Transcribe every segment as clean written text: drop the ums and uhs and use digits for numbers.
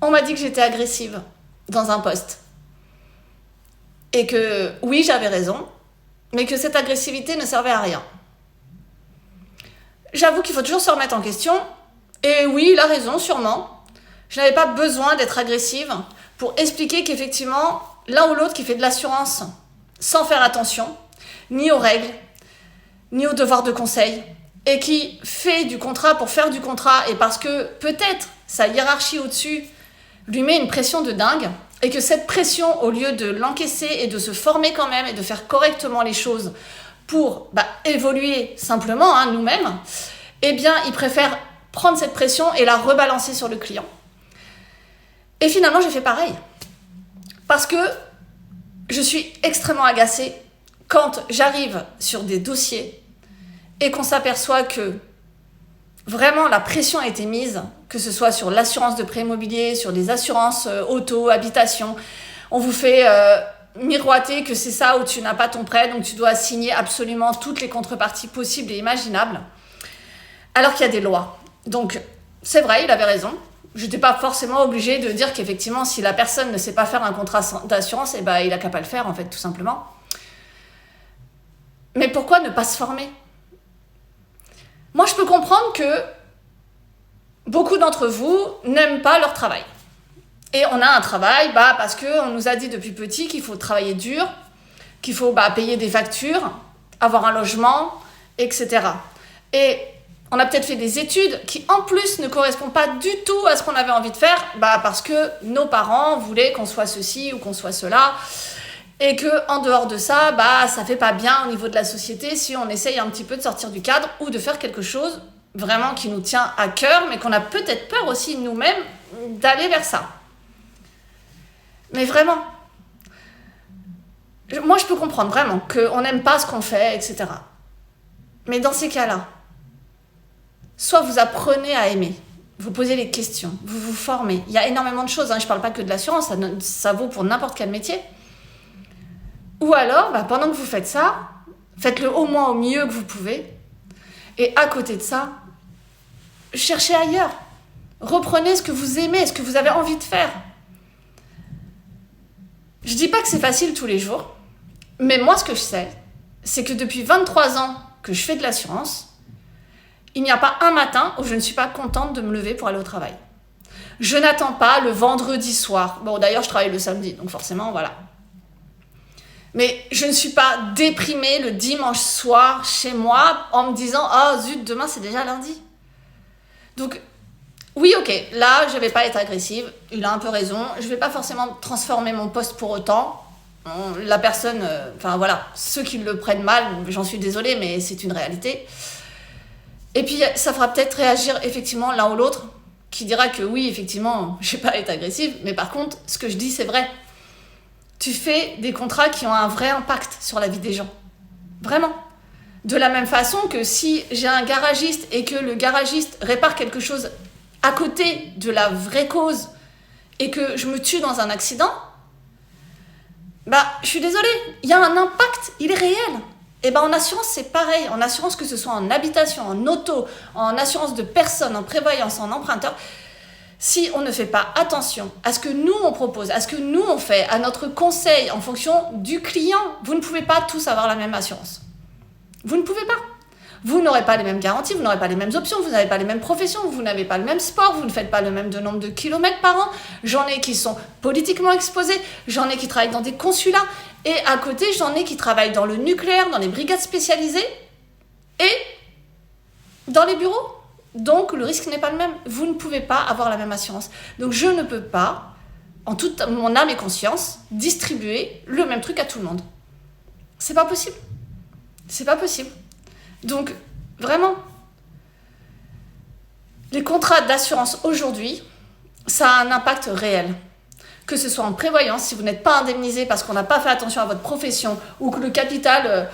On m'a dit que j'étais agressive dans un post. Et que oui, j'avais raison, mais que cette agressivité ne servait à rien. J'avoue qu'il faut toujours se remettre en question. Et oui, il a raison, sûrement. Je n'avais pas besoin d'être agressive pour expliquer qu'effectivement, l'un ou l'autre qui fait de l'assurance sans faire attention, ni aux règles, ni aux devoirs de conseil, et qui fait du contrat pour faire du contrat, et parce que peut-être sa hiérarchie au-dessus lui met une pression de dingue, et que cette pression, au lieu de l'encaisser et de se former quand même, et de faire correctement les choses pour évoluer simplement nous-mêmes, eh bien, il préfère prendre cette pression et la rebalancer sur le client. Et finalement, j'ai fait pareil. Parce que je suis extrêmement agacée quand j'arrive sur des dossiers et qu'on s'aperçoit que vraiment la pression a été mise, que ce soit sur l'assurance de prêt immobilier, sur les assurances auto, habitation. On vous fait miroiter que c'est ça où tu n'as pas ton prêt, donc tu dois signer absolument toutes les contreparties possibles et imaginables, alors qu'il y a des lois. Donc, c'est vrai, il avait raison. Je n'étais pas forcément obligée de dire qu'effectivement, si la personne ne sait pas faire un contrat d'assurance, il n'a qu'à pas le faire, en fait, tout simplement. Mais pourquoi ne pas se former ? Moi, je peux comprendre que beaucoup d'entre vous n'aiment pas leur travail. Et on a un travail parce qu'on nous a dit depuis petit qu'il faut travailler dur, qu'il faut payer des factures, avoir un logement, etc. Et on a peut-être fait des études qui, en plus, ne correspondent pas du tout à ce qu'on avait envie de faire, parce que nos parents voulaient qu'on soit ceci ou qu'on soit cela, et que en dehors de ça, ça fait pas bien au niveau de la société si on essaye un petit peu de sortir du cadre ou de faire quelque chose vraiment qui nous tient à cœur, mais qu'on a peut-être peur aussi nous-mêmes d'aller vers ça. Mais vraiment, moi je peux comprendre vraiment qu'on n'aime pas ce qu'on fait, etc. Mais dans ces cas-là, soit vous apprenez à aimer, vous posez les questions, vous vous formez. Il y a énormément de choses, je ne parle pas que de l'assurance, ça vaut pour n'importe quel métier. Ou alors, pendant que vous faites ça, faites-le au moins au mieux que vous pouvez. Et à côté de ça, cherchez ailleurs. Reprenez ce que vous aimez, ce que vous avez envie de faire. Je dis pas que c'est facile tous les jours, mais moi ce que je sais, c'est que depuis 23 ans que je fais de l'assurance, il n'y a pas un matin où je ne suis pas contente de me lever pour aller au travail. Je n'attends pas le vendredi soir. Bon, d'ailleurs, je travaille le samedi, donc forcément, voilà. Mais je ne suis pas déprimée le dimanche soir chez moi en me disant « Oh zut, demain c'est déjà lundi ». Donc, oui, ok, là, je ne vais pas être agressive, il a un peu raison. Je ne vais pas forcément transformer mon poste pour autant. La personne, ceux qui le prennent mal, j'en suis désolée, mais c'est une réalité. Et puis, ça fera peut-être réagir effectivement l'un ou l'autre qui dira que oui, effectivement, je ne vais pas être agressive, mais par contre, ce que je dis, c'est vrai. Tu fais des contrats qui ont un vrai impact sur la vie des gens. Vraiment. De la même façon que si j'ai un garagiste et que le garagiste répare quelque chose à côté de la vraie cause et que je me tue dans un accident, je suis désolée, il y a un impact, il est réel. Et en assurance, c'est pareil. En assurance, que ce soit en habitation, en auto, en assurance de personnes, en prévoyance, en emprunteur, si on ne fait pas attention à ce que nous on propose, à ce que nous on fait, à notre conseil en fonction du client, vous ne pouvez pas tous avoir la même assurance. Vous ne pouvez pas. Vous n'aurez pas les mêmes garanties, vous n'aurez pas les mêmes options, vous n'avez pas les mêmes professions, vous n'avez pas le même sport, vous ne faites pas le même nombre de kilomètres par an. J'en ai qui sont politiquement exposés, j'en ai qui travaillent dans des consulats, et à côté, j'en ai qui travaillent dans le nucléaire, dans les brigades spécialisées, et dans les bureaux. Donc, le risque n'est pas le même. Vous ne pouvez pas avoir la même assurance. Donc, je ne peux pas, en toute mon âme et conscience, distribuer le même truc à tout le monde. C'est pas possible. C'est pas possible. Donc, vraiment, les contrats d'assurance aujourd'hui, ça a un impact réel. Que ce soit en prévoyance, si vous n'êtes pas indemnisé parce qu'on n'a pas fait attention à votre profession ou que le capital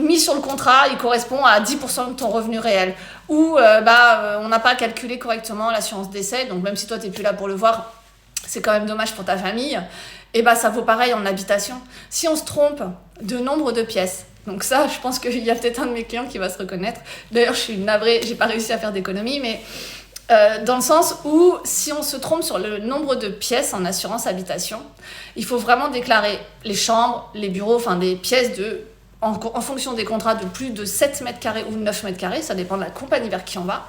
mis sur le contrat, il correspond à 10% de ton revenu réel ou on n'a pas calculé correctement l'assurance décès, donc même si toi, tu n'es plus là pour le voir, c'est quand même dommage pour ta famille, et ça vaut pareil en habitation. Si on se trompe de nombre de pièces, donc ça, je pense qu'il y a peut-être un de mes clients qui va se reconnaître. D'ailleurs, je suis navrée, j'ai pas réussi à faire d'économie, mais Dans le sens où, si on se trompe sur le nombre de pièces en assurance habitation, il faut vraiment déclarer les chambres, les bureaux, enfin des pièces en fonction des contrats de plus de 7 mètres carrés ou 9 mètres carrés, ça dépend de la compagnie vers qui on va.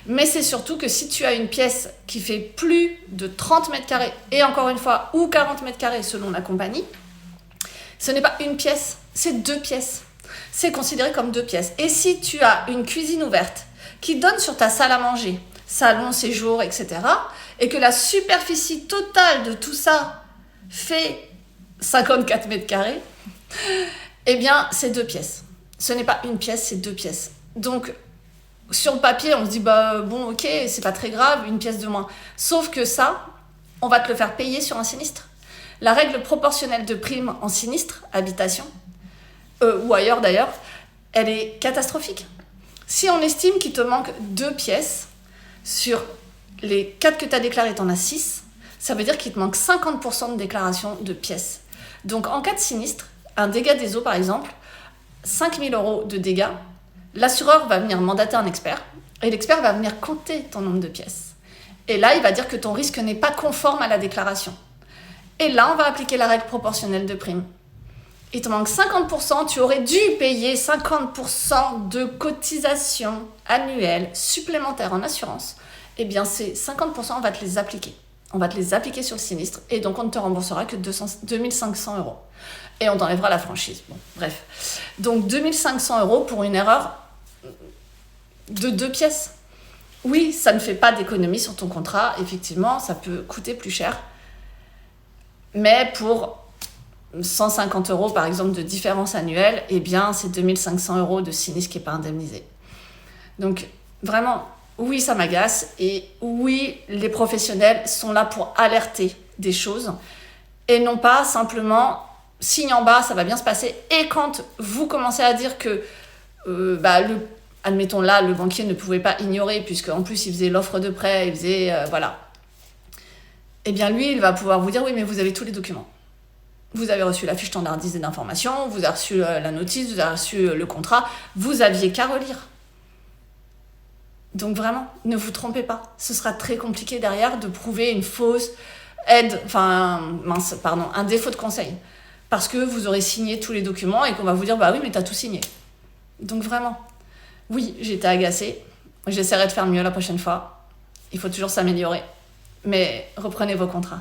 Mais c'est surtout que si tu as une pièce qui fait plus de 30 mètres carrés, et encore une fois, ou 40 mètres carrés selon la compagnie, ce n'est pas une pièce, c'est 2 pièces. C'est considéré comme 2 pièces. Et si tu as une cuisine ouverte qui donne sur ta salle à manger, salon, séjour, etc., et que la superficie totale de tout ça fait 54 mètres carrés, eh bien, c'est 2 pièces. Ce n'est pas une pièce, c'est 2 pièces. Donc, sur le papier, on se dit, bon, ok, c'est pas très grave, une pièce de moins. Sauf que ça, on va te le faire payer sur un sinistre. La règle proportionnelle de prime en sinistre, habitation, ou ailleurs d'ailleurs, elle est catastrophique. Si on estime qu'il te manque 2 pièces, sur les 4 que tu as déclarés, tu en as 6, ça veut dire qu'il te manque 50% de déclaration de pièces. Donc en cas de sinistre, un dégât des eaux par exemple, 5 000 € de dégâts, l'assureur va venir mandater un expert, et l'expert va venir compter ton nombre de pièces. Et là, il va dire que ton risque n'est pas conforme à la déclaration. Et là, on va appliquer la règle proportionnelle de prime. Il te manque 50%, tu aurais dû payer 50% de cotisation annuelle supplémentaire en assurance. Eh bien, ces 50%, on va te les appliquer. On va te les appliquer sur le sinistre et donc on ne te remboursera que 2 500 €. Et on t'enlèvera la franchise. Bon, bref. Donc 2 500 € pour une erreur de 2 pièces. Oui, ça ne fait pas d'économie sur ton contrat. Effectivement, ça peut coûter plus cher. Mais pour 150 € par exemple de différence annuelle, eh bien c'est 2 500 € de sinistre qui n'est pas indemnisé. Donc vraiment, oui ça m'agace et oui les professionnels sont là pour alerter des choses et non pas simplement signe en bas, ça va bien se passer. Et quand vous commencez à dire que admettons là, le banquier ne pouvait pas ignorer puisque en plus il faisait l'offre de prêt, il faisait voilà. Eh bien lui, il va pouvoir vous dire oui mais vous avez tous les documents. Vous avez reçu la fiche standardisée d'information, vous avez reçu la notice, vous avez reçu le contrat, vous aviez qu'à relire. Donc vraiment, ne vous trompez pas. Ce sera très compliqué derrière de prouver une fausse aide, un défaut de conseil. Parce que vous aurez signé tous les documents et qu'on va vous dire, bah oui, mais t'as tout signé. Donc vraiment, oui, j'ai été agacée. J'essaierai de faire mieux la prochaine fois. Il faut toujours s'améliorer. Mais reprenez vos contrats.